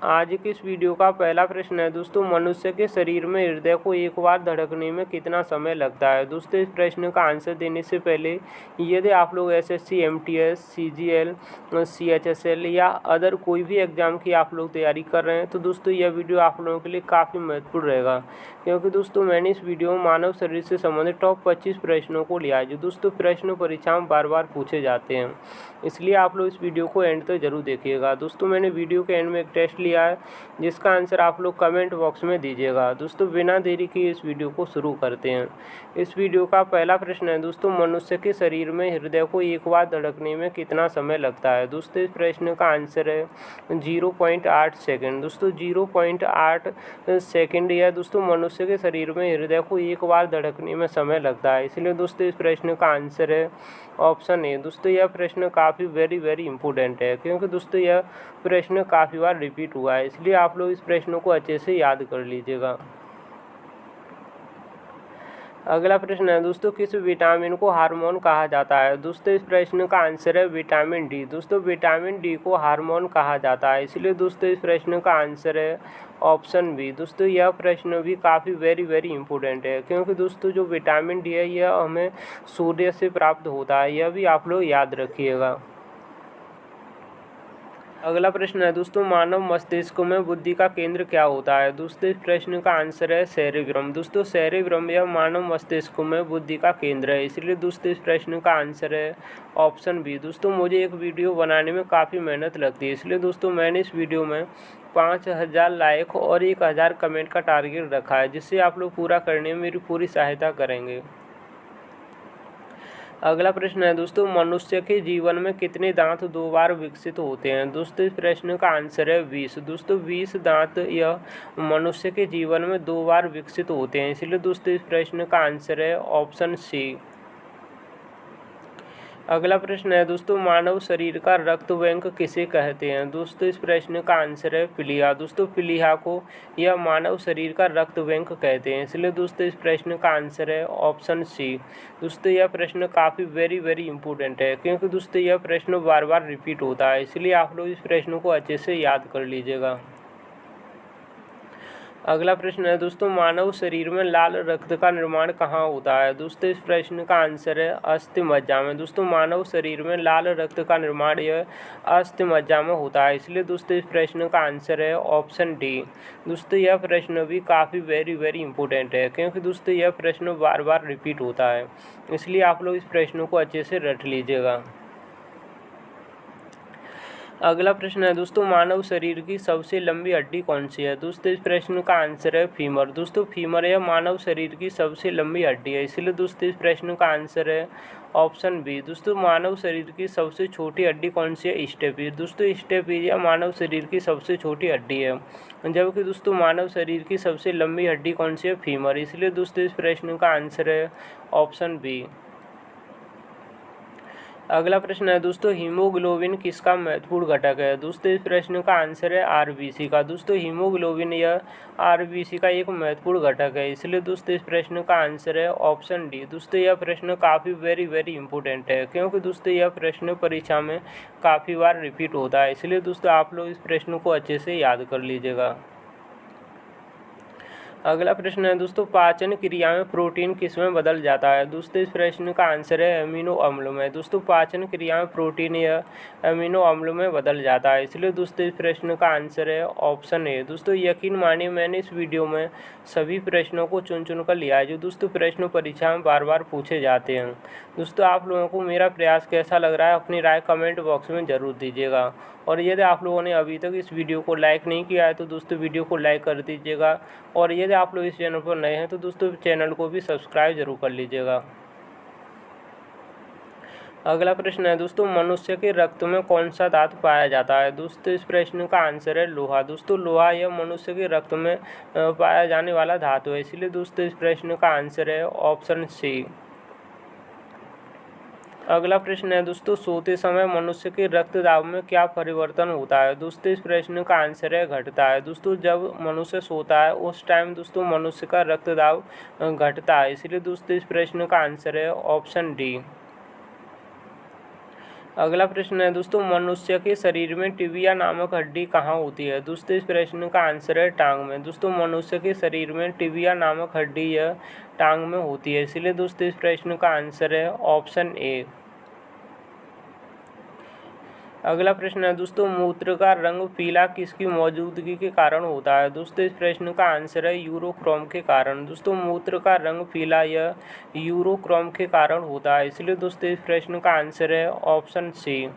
आज के इस वीडियो का पहला प्रश्न है दोस्तों, मनुष्य के शरीर में हृदय को एक बार धड़कने में कितना समय लगता है। दोस्तों इस प्रश्न का आंसर देने से पहले यदि आप लोग एसएससी, एमटीएस, सीजीएल, सीएचएसएल या अदर कोई भी एग्ज़ाम की आप लोग तैयारी कर रहे हैं तो दोस्तों यह वीडियो आप लोगों के लिए काफ़ी महत्वपूर्ण रहेगा, क्योंकि दोस्तों मैंने इस वीडियो में मानव शरीर से संबंधित टॉप 25 प्रश्नों को लिया है जो दोस्तों प्रश्न परीक्षा में बार बार पूछे जाते हैं। इसलिए आप लोग इस वीडियो को एंड तक जरूर देखिएगा। दोस्तों मैंने वीडियो के एंड में एक टेस्ट लिया है जिसका आंसर आप लोग कमेंट बॉक्स में दीजिएगा। दोस्तों बिना देरी किए इस वीडियो को शुरू करते हैं। इस वीडियो का पहला प्रश्न है दोस्तों, मनुष्य के शरीर में हृदय को एक बार धड़कने में कितना समय लगता है। दोस्तों इस प्रश्न का आंसर है 0.8 सेकेंड। दोस्तों 0.8 सेकेंड यह दोस्तों मनुष्य के शरीर में हृदय को एक बार धड़कने में समय लगता है। इसलिए दोस्तों इस प्रश्न का आंसर है ऑप्शन ए। दोस्तों यह प्रश्न काफ़ी वेरी इंपॉर्टेंट है, क्योंकि दोस्तों यह प्रश्न काफ़ी बार रिपीट हुआ है, इसलिए आप लोग इस प्रश्न को अच्छे से याद कर लीजिएगा। अगला प्रश्न है दोस्तों, किस विटामिन को हार्मोन कहा जाता है। दोस्तों इस प्रश्न का आंसर है विटामिन डी। दोस्तों विटामिन डी को हार्मोन कहा जाता है, इसलिए दोस्तों इस प्रश्न का आंसर है ऑप्शन बी। दोस्तों यह प्रश्न भी काफ़ी वेरी इंपॉर्टेंट है, क्योंकि दोस्तों जो विटामिन डी है यह हमें सूर्य से प्राप्त होता है, यह भी आप लोग याद रखिएगा। अगला प्रश्न है दोस्तों, मानव मस्तिष्क में बुद्धि का केंद्र क्या होता है। दोस्तों इस प्रश्न का आंसर है सेरेब्रम। दोस्तों सेरेब्रम यह मानव मस्तिष्क में बुद्धि का केंद्र है, इसलिए दोस्तों इस प्रश्न का आंसर है ऑप्शन बी। दोस्तों मुझे एक वीडियो बनाने में काफ़ी मेहनत लगती है, इसलिए दोस्तों मैंने इस वीडियो में 5000 लाइक और 1000 कमेंट का टारगेट रखा है, जिससे आप लोग पूरा करने में मेरी पूरी सहायता करेंगे। अगला प्रश्न है दोस्तों, मनुष्य के जीवन में कितने दांत 2 बार विकसित होते हैं। दोस्तों इस प्रश्न का आंसर है 20। दोस्तों 20 दांत यह मनुष्य के जीवन में 2 बार विकसित होते हैं, इसलिए दोस्तों इस प्रश्न का आंसर है ऑप्शन सी। अगला प्रश्न है दोस्तों, मानव शरीर का रक्त बैंक किसे कहते हैं। दोस्तों इस प्रश्न का आंसर है प्लीहा। दोस्तों प्लीहा को यह मानव शरीर का रक्त बैंक कहते हैं, इसलिए दोस्तों इस प्रश्न का आंसर है ऑप्शन सी। दोस्तों यह प्रश्न काफ़ी वेरी इंपॉर्टेंट है, क्योंकि दोस्तों यह प्रश्न बार बार रिपीट होता है, इसलिए आप लोग इस प्रश्न को अच्छे से याद कर लीजिएगा। अगला प्रश्न है दोस्तों, मानव शरीर में लाल रक्त का निर्माण कहाँ होता है। दोस्तों इस प्रश्न का आंसर है अस्थि मज्जा में। दोस्तों मानव शरीर में लाल रक्त का निर्माण यह अस्थि मज्जा में होता है, इसलिए दोस्तों इस प्रश्न का आंसर है ऑप्शन डी। दोस्तों यह प्रश्न भी काफ़ी वेरी इंपॉर्टेंट है, क्योंकि दोस्तों यह प्रश्न बार बार रिपीट होता है, इसलिए आप लोग इस प्रश्न को अच्छे से रट लीजिएगा। अगला प्रश्न है दोस्तों, मानव शरीर की सबसे लंबी हड्डी कौन सी है। दोस्तों इस प्रश्न का आंसर है फीमर। दोस्तों फीमर यह मानव शरीर की सबसे लंबी हड्डी है, इसलिए दोस्तों इस प्रश्न का आंसर है ऑप्शन बी। दोस्तों मानव शरीर की सबसे छोटी हड्डी कौन सी है। स्टेपीज। दोस्तों स्टेपीज यह मानव शरीर की सबसे छोटी हड्डी है, जबकि दोस्तों मानव शरीर की सबसे लंबी हड्डी कौन सी है। फीमर, इसलिए दोस्तों इस प्रश्न का आंसर है ऑप्शन बी। अगला प्रश्न है दोस्तों, हीमोग्लोबिन किसका महत्वपूर्ण घटक है। दोस्तों इस प्रश्न का आंसर है आरबीसी का। दोस्तों हीमोग्लोबिन यह आरबीसी का एक महत्वपूर्ण घटक है, इसलिए दोस्तों इस प्रश्न का आंसर है ऑप्शन डी। दोस्तों यह प्रश्न काफ़ी वेरी इंपॉर्टेंट है, क्योंकि दोस्तों यह प्रश्न परीक्षा में काफ़ी बार रिपीट होता है, इसलिए दोस्तों आप लोग इस प्रश्न को अच्छे से याद कर लीजिएगा। अगला प्रश्न है दोस्तों, पाचन क्रिया में प्रोटीन किस में बदल जाता है। दोस्तों इस प्रश्न का आंसर है अमीनो अम्ल में। दोस्तों पाचन क्रिया में प्रोटीन या अमीनो अम्ल में बदल जाता है, इसलिए दोस्तों इस प्रश्न का आंसर है ऑप्शन ए। दोस्तों यकीन मानिए मैंने इस वीडियो में सभी प्रश्नों को चुन कर लिया है जो दोस्तों प्रश्न परीक्षा में बार बार पूछे जाते हैं। दोस्तों आप लोगों को मेरा प्रयास कैसा लग रहा है अपनी राय कमेंट बॉक्स में ज़रूर दीजिएगा, और यदि आप लोगों ने अभी तक इस वीडियो को लाइक नहीं किया है तो दोस्तों वीडियो को लाइक कर दीजिएगा, और यदि आप लोग इस चैनल पर नए हैं तो दोस्तों चैनल को भी सब्सक्राइब जरूर कर लीजिएगा। अगला प्रश्न है दोस्तों, मनुष्य के रक्त में कौन सा धातु पाया जाता है। दोस्तों इस प्रश्न का आंसर है लोहा। दोस्तों लोहा यह मनुष्य के रक्त में पाया जाने वाला धातु है, इसलिए दोस्तों इस प्रश्न का आंसर है ऑप्शन सी। अगला प्रश्न है दोस्तों, सोते समय मनुष्य के रक्त दाब में क्या परिवर्तन होता है। दोस्तों इस प्रश्न का आंसर है घटता है। दोस्तों जब मनुष्य सोता है उस टाइम दोस्तों मनुष्य का रक्त दाब घटता है, इसलिए दोस्तों इस प्रश्न का आंसर है ऑप्शन डी। अगला प्रश्न है दोस्तों, मनुष्य के शरीर में टिबिया नामक हड्डी कहाँ होती है? दोस्तों इस प्रश्न का आंसर है टांग में। दोस्तों मनुष्य के शरीर में टिबिया नामक हड्डी यह टांग में होती है, इसलिए दोस्तों इस प्रश्न का आंसर है ऑप्शन ए। अगला प्रश्न है दोस्तों, मूत्र का रंग पीला किसकी मौजूदगी के कारण होता है? दोस्तों इस प्रश्न का आंसर है यूरोक्रोम के कारण। दोस्तों मूत्र का रंग पीला यह यूरोक्रोम के कारण होता है, इसलिए दोस्तों इस प्रश्न का आंसर है ऑप्शन सी।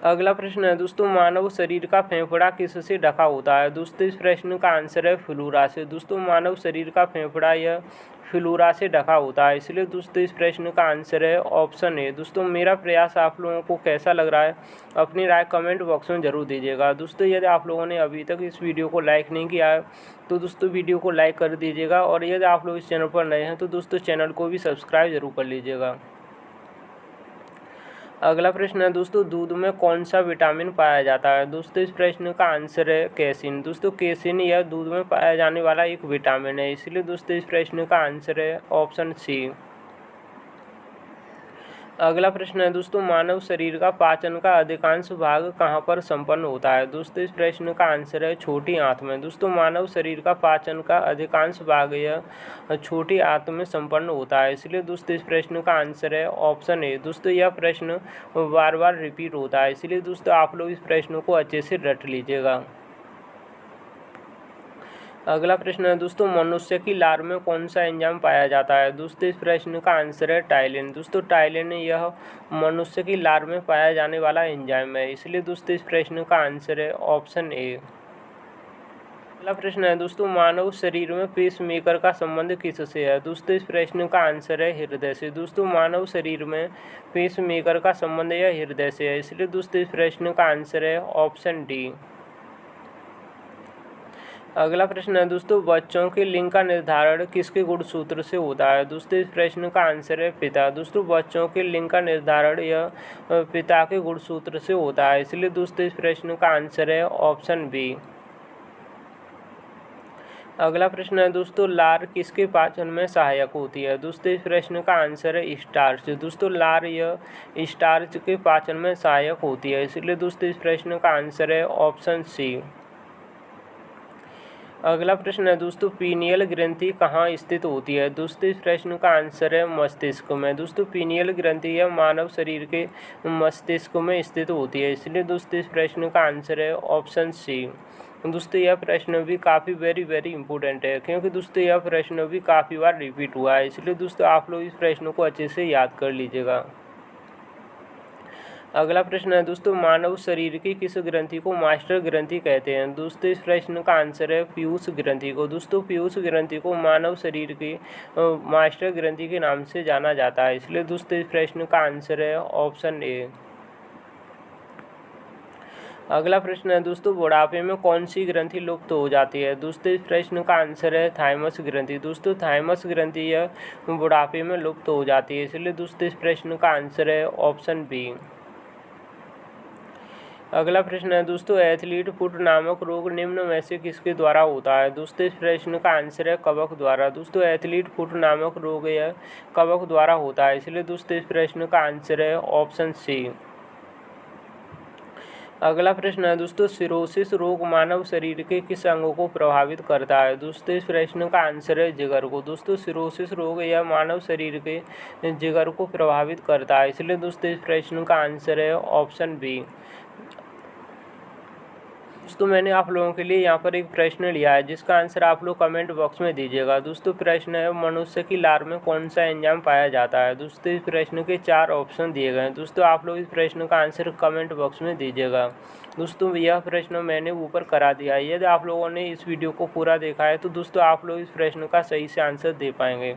अगला प्रश्न है दोस्तों, मानव शरीर का फेफड़ा किससे ढका होता है? दोस्तों इस प्रश्न का आंसर है फ्लोरा से। दोस्तों मानव शरीर का फेफड़ा यह फ्लोरा से ढका होता है, इसलिए दोस्तों इस प्रश्न का आंसर है ऑप्शन ए। दोस्तों मेरा प्रयास आप लोगों को कैसा लग रहा है, अपनी राय कमेंट बॉक्स में ज़रूर दीजिएगा। दोस्तों यदि आप लोगों ने अभी तक इस वीडियो को लाइक नहीं किया है तो दोस्तों वीडियो को लाइक कर दीजिएगा, और यदि आप लोग इस चैनल पर नए हैं तो दोस्तों चैनल को भी सब्सक्राइब जरूर कर लीजिएगा। अगला प्रश्न है दोस्तों, दूध में कौन सा विटामिन पाया जाता है? दोस्तों इस प्रश्न का आंसर है कैसिन। दोस्तों कैसिन यह दूध में पाया जाने वाला एक विटामिन है, इसलिए दोस्तों इस प्रश्न का आंसर है ऑप्शन सी। अगला प्रश्न है दोस्तों, मानव शरीर का पाचन का अधिकांश भाग कहाँ पर संपन्न होता है? दोस्तों इस प्रश्न का आंसर है छोटी आंत में। दोस्तों मानव शरीर का पाचन का अधिकांश भाग यह छोटी आंत में संपन्न होता है, इसलिए दोस्तों इस प्रश्न का आंसर है ऑप्शन ए। दोस्तों यह प्रश्न बार बार रिपीट होता है, इसलिए दोस्तों आप लोग इस प्रश्न को अच्छे से रट लीजिएगा। अगला प्रश्न है दोस्तों, मनुष्य की लार में कौन सा एंजाइम पाया जाता है? दोस्तों इस प्रश्न का आंसर है टाइलिन। दोस्तों टाइलिन यह मनुष्य की लार में पाया जाने वाला एंजाइम है, इसलिए दोस्तों इस प्रश्न का आंसर है ऑप्शन ए। अगला प्रश्न है दोस्तों, मानव शरीर में पेसमेकर का संबंध किससे है? दोस्तों इस प्रश्न का आंसर है हृदय से। दोस्तों मानव शरीर में पेसमेकर का संबंध यह हृदय से है, इसलिए दोस्तों इस प्रश्न का आंसर है ऑप्शन डी। अगला प्रश्न है दोस्तों, बच्चों के लिंग का निर्धारण किसके गुणसूत्र से होता है? दोस्तों इस प्रश्न का आंसर है पिता। दोस्तों बच्चों के लिंग का निर्धारण यह पिता के गुणसूत्र से होता है, इसलिए दोस्तों इस प्रश्न का आंसर है ऑप्शन बी। अगला प्रश्न है दोस्तों, लार किसके पाचन में सहायक होती है? दोस्तों इस प्रश्न का आंसर है स्टार्च। दोस्तों लार यह स्टार्च के पाचन में सहायक होती है, इसलिए दोस्तों इस प्रश्न का आंसर है ऑप्शन सी। अगला प्रश्न है दोस्तों, पीनियल ग्रंथि कहाँ स्थित होती है? दोस्तों इस प्रश्न का आंसर है मस्तिष्क में। दोस्तों पीनियल ग्रंथि यह मानव शरीर के मस्तिष्क में स्थित होती है, इसलिए दोस्तों इस प्रश्न का आंसर है ऑप्शन सी। दोस्तों यह प्रश्न भी काफ़ी वेरी इंपॉर्टेंट है, क्योंकि दोस्तों यह प्रश्न भी काफ़ी बार रिपीट हुआ है, इसलिए दोस्तों आप लोग इस प्रश्न को अच्छे से याद कर लीजिएगा। अगला प्रश्न है दोस्तों, मानव शरीर की किस ग्रंथि को मास्टर ग्रंथि कहते हैं? दोस्तों इस प्रश्न का आंसर है पीयूष ग्रंथि को। दोस्तों पीयूष ग्रंथि को मानव शरीर की मास्टर ग्रंथि के नाम से जाना जाता है, इसलिए दोस्तों इस प्रश्न का आंसर है ऑप्शन ए। अगला प्रश्न है दोस्तों, बुढ़ापे में कौन सी ग्रंथि लुप्त हो जाती है? दोस्तों इस प्रश्न का आंसर है थाइमस ग्रंथि। दोस्तों थाइमस ग्रंथि यह बुढ़ापे में लुप्त हो जाती है, इसलिए दोस्तों इस प्रश्न का आंसर है ऑप्शन बी। अगला प्रश्न है दोस्तों, एथलीट फुट नामक रोग निम्न में से किसके द्वारा होता है? दोस्तों इस प्रश्न का आंसर है कवक द्वारा। दोस्तों एथलीट फुट नामक रोग यह कवक द्वारा होता है, इसलिए दोस्तों इस प्रश्न का आंसर है ऑप्शन सी। अगला प्रश्न है दोस्तों, सिरोसिस रोग मानव शरीर के किस अंग को प्रभावित करता है? दोस्तों इस प्रश्न का आंसर है जिगर को। दोस्तों सिरोसिस रोग यह मानव शरीर के जिगर को प्रभावित करता है, इसलिए दोस्तों इस प्रश्न का आंसर है ऑप्शन बी। दोस्तों मैंने आप लोगों के लिए यहाँ पर एक प्रश्न लिया है, जिसका आंसर आप लोग कमेंट बॉक्स में दीजिएगा। दोस्तों प्रश्न है, मनुष्य की लार में कौन सा एंजाइम पाया जाता है? दोस्तों इस प्रश्न के 4 ऑप्शन दिए गए हैं। दोस्तों आप लोग इस प्रश्न का आंसर कमेंट बॉक्स में दीजिएगा। दोस्तों यह प्रश्न मैंने ऊपर करा दिया है, यदि आप लोगों ने इस वीडियो को पूरा देखा है तो दोस्तों आप लोग इस प्रश्न का सही से आंसर दे पाएंगे।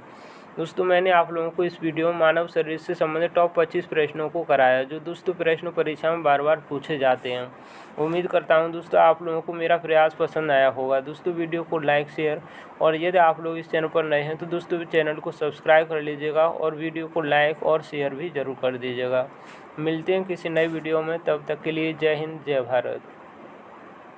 दोस्तों मैंने आप लोगों को इस वीडियो में मानव शरीर से संबंधित टॉप 25 प्रश्नों को कराया, जो दोस्तों प्रश्न परीक्षा में बार बार पूछे जाते हैं। उम्मीद करता हूं दोस्तों आप लोगों को मेरा प्रयास पसंद आया होगा। दोस्तों वीडियो को लाइक शेयर, और यदि आप लोग इस चैनल पर नए हैं तो दोस्तों चैनल को सब्सक्राइब कर लीजिएगा, और वीडियो को लाइक और शेयर भी ज़रूर कर दीजिएगा। मिलते हैं किसी नई वीडियो में, तब तक के लिए जय हिंद जय भारत।